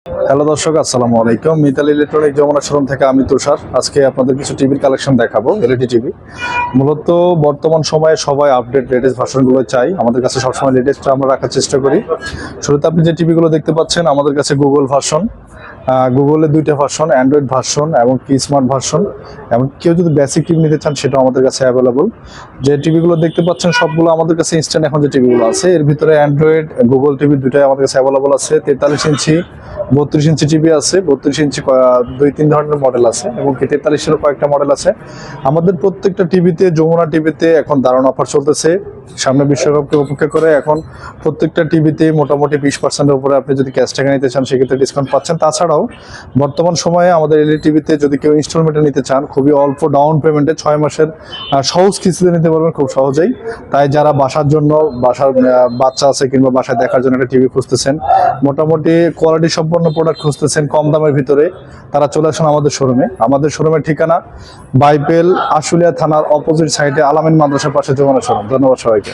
Hello দর্শক, আসসালামু আলাইকুম। মিতাল ইলেকট্রনিক যমুনা শোরুম থেকে আমি তুষার। আজকে আপনাদের কিছু টিভির কালেকশন দেখাবো, এলইডি টিভি। মূলত বর্তমান সময়ে সবাই আপডেট লেটেস্ট ভার্সনগুলো চাই। আমাদের কাছে সবসময় লেটেস্টটা আমরা রাখার চেষ্টা করি। শুরুতে আপনি যে টিভিগুলো দেখতে পাচ্ছেন, আমাদের কাছে গুগল ভার্সন, গুগলের দুইটা ভার্সন, অ্যান্ড্রয়েড ভার্সন এবং কি স্মার্ট ভার্সন। এবং কেউ যদি বেসিক টিভি নিতে চান সেটাও আমাদের কাছে অ্যাভেলেবল। যে টিভিগুলো দেখতে পাচ্ছেন সবগুলো আমাদের কাছে ইনস্ট্যান্ট এখন যে টিভিগুলো আছে, এর ভিতরে অ্যান্ড্রয়েড গুগল টিভি দুটাই আমাদের কাছে অ্যাভেলেবল আছে। 43 ইঞ্চি 32 ইঞ্চি টিভি আছে। 32 ইঞ্চি 2-3 ধরনের মডেল আছে এবং 43-এরও কয়েকটা মডেল আছে। আমাদের প্রত্যেকটা টিভিতে, যমুনা টিভিতে এখন দারুণ অফার চলতেছে। সামনে বিশ্বকাপকে উপেক্ষা করে এখন প্রত্যেকটা টিভিতে মোটামুটি 20% উপরে আপনি যদি ক্যাশ টাকা নিতে চান সেক্ষেত্রে ডিসকাউন্ট পাচ্ছেন। তাছাড়াও বর্তমান সময়ে আমাদের এলইডি টিভিতে যদি কেউ ইনস্টলমেন্টে নিতে চান, খুবই অল্প ডাউন পেমেন্টে 6 মাসের সহজ কিস্তিতে নিতে পারবেন খুব সহজেই। তাই যারা বাসার জন্য, বাসার বাচ্চা আছে কিংবা বাসায় দেখার জন্য একটা টিভি খুঁজতেছেন, মোটামুটি কোয়ালিটি সম্পন্ন প্রোডাক্ট খুঁজতেছেন কম দামের ভিতরে, তারা চলে আসুন আমাদের শোরুমে। আমাদের শোরুমের ঠিকানা বাইপেল, আশুলিয়া থানার অপোজিট সাইডে আলামিন মাদ্রাসার পাশে যমুনা শোরুম। ধন্যবাদ সবাইকে।